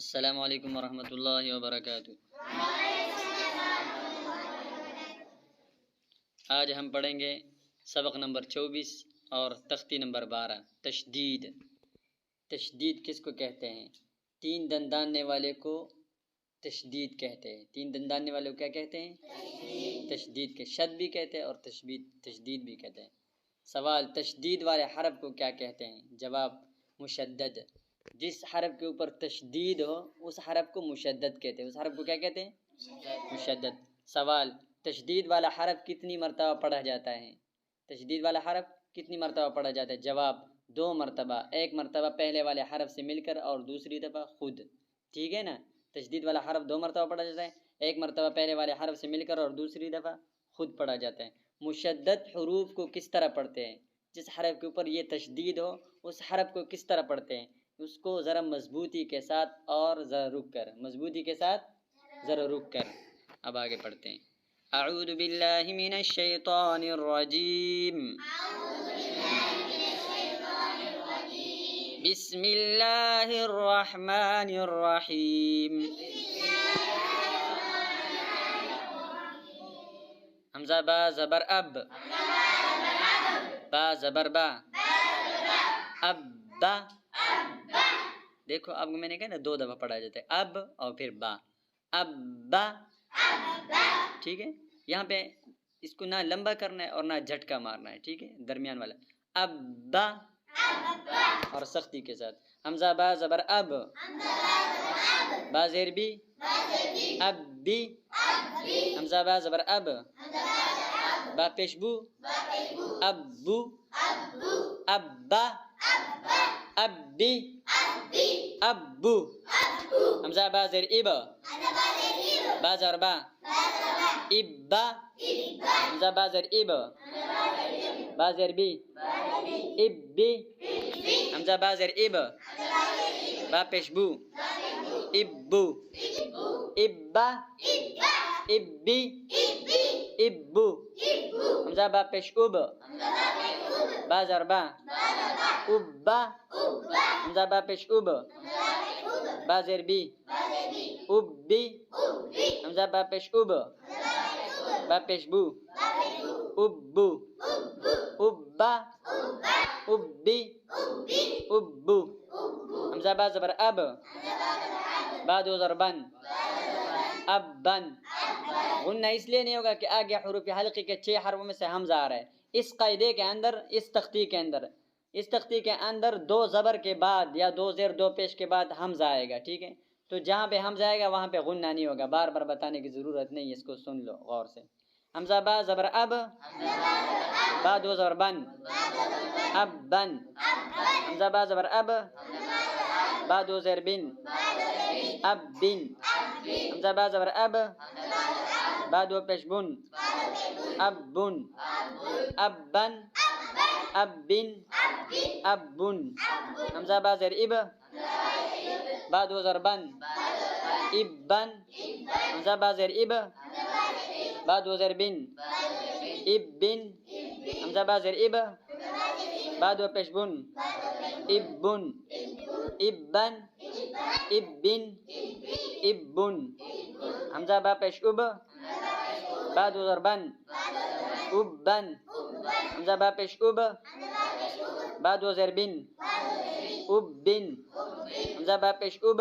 अस्सलामु अलैकुम वरहमतुल्लाहि वबरकातुहू। आज हम पढ़ेंगे सबक नंबर 24 और तख्ती नंबर 12 तशदीद। तशदीद किसको कहते हैं? तीन दंदाने वाले को तशदीद कहते हैं। तीन दंदाने वाले को क्या कहते हैं? तशदीद के शद भी कहते हैं और तशदीद भी कहते हैं। सवाल, तशदीद वाले हरफ को क्या कहते हैं? जवाब, मुशद्दद। जिस हरफ के ऊपर तशदीद हो उस हरफ को मुशद्दद कहते हैं। उस हरफ को क्या कहते हैं? मुशद्दद। सवाल, तशदीद वाला हरफ कितनी मरतबा पढ़ा जाता है? तशदीद वाला हरफ कितनी मरतबा पढ़ा जाता है? जवाब, 2 मरतबा। एक मरतबा पहले वाले हरफ से मिलकर और दूसरी दफ़ा खुद। ठीक है ना? तशदीद वाला हरफ 2 मरतबा पढ़ा जाता है। एक मरतबा पहले वाले हरफ से मिलकर और दूसरी दफ़ा खुद पढ़ा जाता है। मुशद्दद हरूफ को किस तरह पढ़ते हैं? जिस हरफ के ऊपर ये तशदीद हो उस हरफ को किस तरह पढ़ते हैं? उसको ज़रा मजबूती के साथ और ज़रा रुक कर, मजबूती के साथ ज़रा रुक कर। अब आगे पढ़ते हैं। अऊज़ु बिल्लाहि मिनश शैतानिर रजीम। बिस्मिल्लाहिर रहमानिर रहीम। हमज़ा बा ज़बर अब, बा ज़बर बा, अब्बा। देखो, अब मैंने कहा ना 2 दफ़ा पढ़ा जाता है, अब और फिर बा, अब्बा। ठीक है? यहाँ पे इसको ना लंबा करना है और ना झटका मारना है। ठीक है? दरमियान वाला, अब्बा, और सख्ती के साथ। हमज़ा बा ज़बर अब, बा ज़ेर बी, अब्बी। हमज़ा बा ज़बर अब, बा पेशबू, अब्बू, अब्बा, अब्बी, अब्बू। हमज़ा बा ज़ेर इब, बा ज़र बा, इब्बा। हमज़ा बा ज़ेर इब, बा ज़ेर बी, इब्बी। हमज़ा बा ज़ेर इब, बा पेशबू, इब्बू, इब्बा, इब्बी, इब्बू। हमज़ा बा पेश उब, बा ज़र बा, उब्बा। हमज़ा बा पेश उब, बा ज़ेर बी, उब्बी। हमज़ा बा पेश उब, बा पेशबू, उब्बू, उब्बा, उब्बी, उब्बू। हमज़ा बा ज़बर अब, बा दो ज़रबन, अब्बन। गुन्ना इसलिए नहीं होगा कि आगे हुरूफ हल्की के 6 हरफों में से हमज़ा आ रहा है। इस कायदे के अंदर, इस तख्ती के अंदर 2 ज़बर के बाद या 2 ज़ेर 2 पेश के बाद हमज़ा आएगा। ठीक है? तो जहाँ पे हमज़ा आएगा वहाँ पे गुन्ना नहीं होगा। बार बार बताने की ज़रूरत नहीं है, इसको सुन लो गौर से। हमज़ा बा ज़बर अब, बा दो ज़रबन, अब्बन। हमज़ा बा ज़बर अब, बा दो ज़ेर बिन, अब्बिन। हमज़ा बा ज़बर अब, बा दो पेशबुन, अब्बुन, अब्बन, अब्बिन, अब्बुन। हमज़ा बा ज़ेर इब, बा दो ज़रबन, इब्बन। हमज़ा बा ज़ेर इब, बा दो ज़ेर बिन, इब्बिन। हमज़ा बा ज़ेर इब, बा दो पेशबुन, इब्बुन, इब्बन, इब्बिन, इब्बुन। हमज़ा बा पेश उब, बा दो ज़रबन, उब्बन। हमज़ा बा पेश उब, बा दो ज़ेर बिन, उब्बिन। हमज़ा बा पेश उब,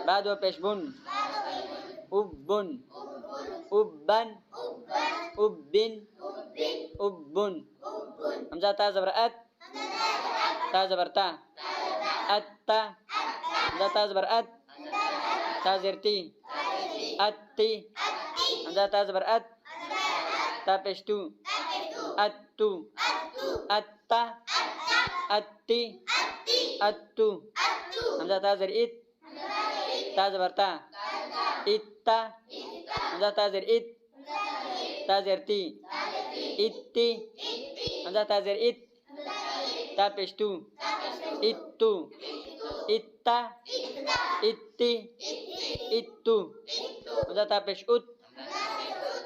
बा दो पेशबुन, उब्बुन, उब्बन, उब्बिन, उब्बुन। हमज़ा ता ज़बर अत, ता ज़बर ता, अत्ता। हमज़ा ता ज़बर अत, ता ज़ेर ती, अत्ती। हमज़ा ता ज़बर अत, ता पेश तू, अत्तू, अत्ता, अत्ती, अत्तू। हमज़ा ता ज़ेर इत, ता ज़बर ता, इत्ता। हमज़ा ता ज़ेर इत, ता ज़ेर ती, इत्ती। हमज़ा ता ज़ेर इत, ता पेश तू, इत्तू, इत्ता, इत्ती, इत्तू। हमज़ा ता पेश उत,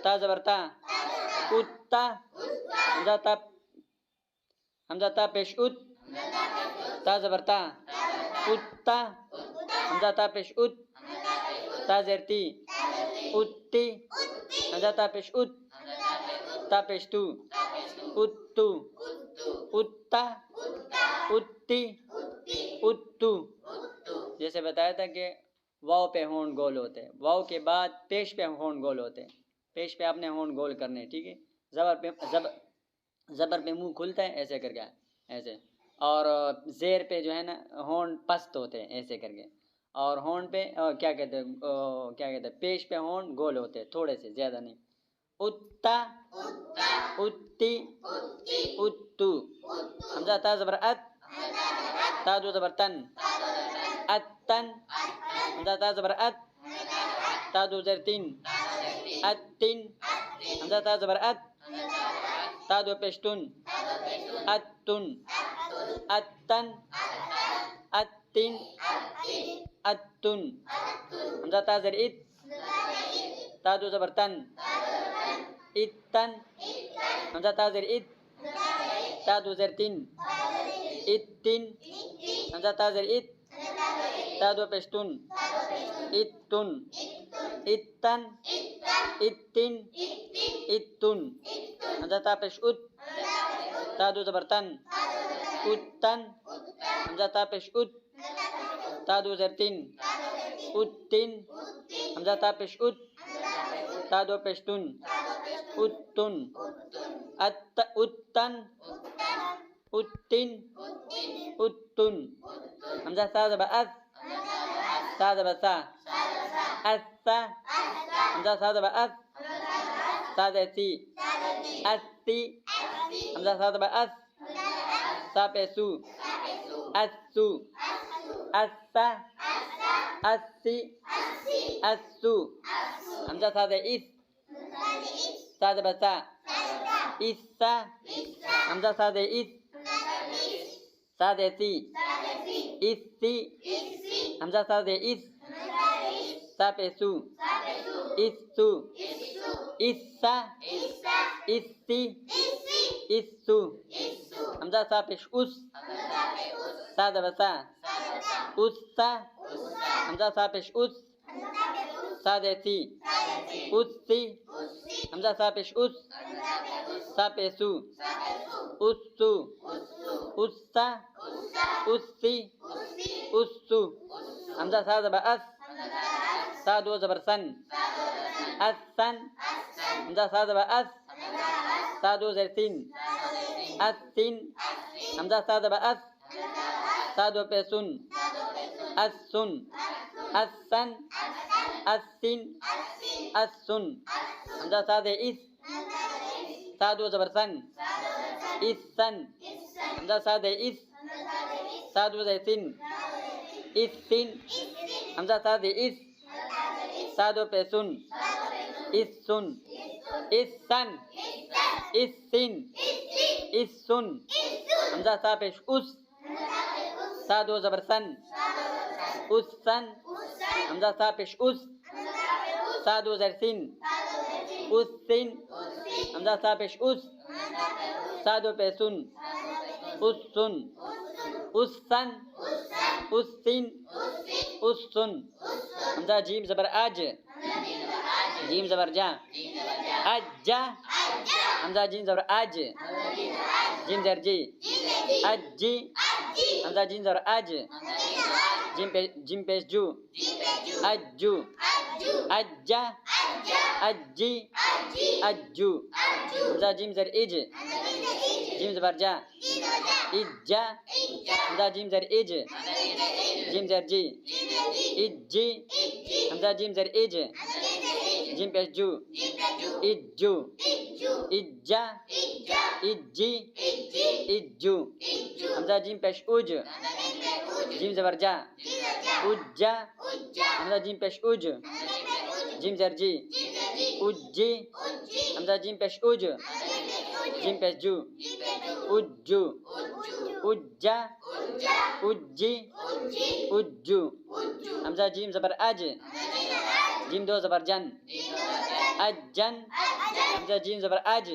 ता ज़बर ता, उत्ता। हमज़ा ता पेश उत, ता ज़बर ता, उत्ता। हमजा ता पेश उत, ता ज़ेर ती, उत्ती, हमजा ता पेश उत, ता पेश तू, उत्तू, उत्ता, उत्ती, उत्तू। जैसे बताया था कि वाव पे होंठ गोल होते हैं, वाव के बाद पेश पे होंठ गोल होते हैं, पेश पे आपने होंठ गोल करने, ठीक है। ज़बर पे मुंह खुलता है ऐसे करके, ऐसे, और ज़ेर पे जो है ना होंठ पस्त होते हैं ऐसे करके, और होंठ पे क्या कहते हैं पेश पे होंठ गोल होते हैं थोड़े से, ज़्यादा नहीं। उत्ता, उत्ती, उत्तू। हमजा ता ज़बर अत, ता दो ज़बर तन, अत्तन। हमजा ता ज़बर अत, ता दो ज़ेर तीन, अत्तिन। हमजा ता ज़बर अत, ता दो पेशतुन, अत्तुन, अत्तन, अत्तिन, अत्तुन। हमजा ता ज़ेर इत, ता दो ज़बर तन, इत्तन। हमजा ता ज़ेर इत, ता दो ज़ेर तीन, इत्तिन। हमजा ता ज़ेर इत, ता दो पेशतुन, इत्तुन, इत्तन, इत्तिन, इत्तुन। हमजा ता पेश उत, ता दो ज़बर तन, उत्तन। हमजा ता पेश उत, ता दो ज़ेर तीन, उत्तिन। हमजा ता पेश उत, ता दो पेशतुन, उत्तुन, उत्तन, उत्तिन, उत्तुन। हमजा ता ज़बर अस, ता ज़बर सा, अस्सा। हमजा ता ज़बर अस, सा ज़ेर सी, अस्सी। हमजा ता ज़बर अस, सा पे सू, अस्सू, अस्सा, अस्सी, अस्सू। हमजा ता ज़ेर इस, सा ज़बर सा, इस्सा। हमजा ता ज़ेर इस, सा ज़ेर सी, इस्सी। हमजा ता ज़ेर इस, सा पे सू, इस्सू, इस्सा, इस्सी, इस्सू। हमजा ता पेश उस, सा ज़बर सा, उस्सा। हमजा ता पेश उस, सा ज़ेर सी, उस्सी। हमजा ता पेश उस, सा पे सू, उस्सू, उस्सा, उस्सी, उस्सू। हमजा ता ज़बर अस, सा दो ज़बर सन, अस्सन। हमजा ता ज़बर अस, सा दो ज़ेर तीन, अस्सिन। हमजा ता ज़बर अस, सा दो पे सुन, अस्सुन, अस्सन, अस्सिन, अस्सुन। हमजा ता ज़ेर इस, सा दो ज़बर सन, इस्सन। हमजा ता ज़ेर इस, सा दो ज़ेर सिन, इस्सिन। हमजा ता ज़ेर इस, सा दो पे सुन, इस्सुन, इस्सन, इस्सिन, इस्सुन। हमजा ता पेश उस, सा दो ज़बर सन, उस्सन। हमजा ता पेश उस, सा दो ज़ेर सिन, उस्सिन। हमजा ता पेश उस, सा दो पे सुन, उस्सुन, उस्सन, उस्सिन, उस्सुन। हमजा जीम ज़बर आज, जीम ज़बर जा, अज्जा। हमजा जीम ज़बर आज, जीम ज़ेर जी, अज्जी। हमजा जीम ज़बर आज, जीम पेश जू, अज्जू, अज्जा, अज्जी, अज्जू। हमजा जीम ज़ेर इज, जीम ज़बर जा, इज्जा। हमजा जीम ज़ेर इज, जीम ज़ेर जी, इज्जी। हमजा जीम ज़ेर इज, जीम पेश जू, इज्जू, इज्जा, इज्जी, इज्जू। हमजा जीम पेश उज, जीम ज़बर जा, उज्जा। हमजा जीम पेश उज, जीम ज़ेर जी, उज्जी। हमजा जीम पेश उज, जीम पेश जू, उज्जू, उज्जा, उज्जी, उज्जू। हमजा जीम ज़बर अज, जीम दो ज़बर जन, अज्जन। हमजा जीम ज़बर अज,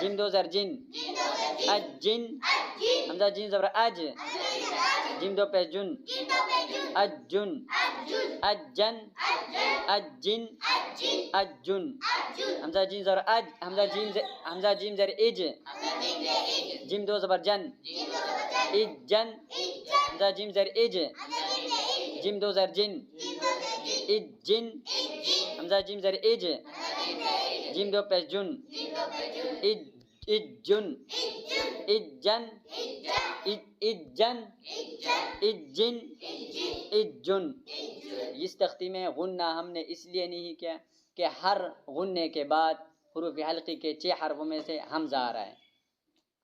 जीम दो ज़ेर जिन, अज्जिन। हमजा जीम ज़बर अज, जिम दो पेश जुन, अजुन, अजन, अजिन, अजुन। हमजा जीम ज़र अज, हमजा जीम ज़र इज, जिम दो ज़बर जन, इजन, हमजा जीम ज़र इज, जिम दो ज़र जिन, इजिन, हमजा जीम ज़र इज, जिम दो पेश जुन, इजुन, इजन, इजन, इजिन, इजुन। इस तख्ती में गुन्ना हमने इसलिए नहीं किया कि हर गुन्ने के बाद हुरूफ हल्की के 6 हरफों में से हमजा आ रहा है।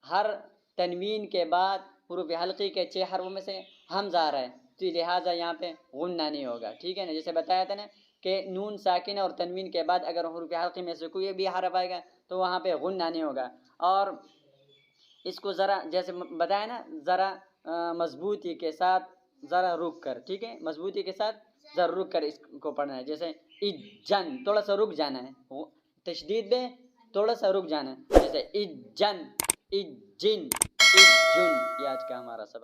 हर तनवीन के बाद हुरूफ हल्की के 6 हरफों में से हमजा आ रहा है, तो लिहाजा यहाँ पे गुन्ना नहीं होगा। ठीक है ना, जैसे बताया था ना कि नून साकिन और तनवीन के बाद अगर हुरूफ हल्की में से कोई भी हरफ आएगा तो वहाँ पे गुन्ना नहीं होगा। और इसको ज़रा जैसे बताया ना, ज़रा मजबूती के साथ ज़रा रुक कर, ठीक है, मजबूती के साथ ज़रा रुक कर इसको पढ़ना है। जैसे इज्जन, थोड़ा सा रुक जाना है, तशदीद में थोड़ा सा रुक जाना है। जैसे इज्जन, इज्जिन, इज्जुन। ये आज का हमारा सबक।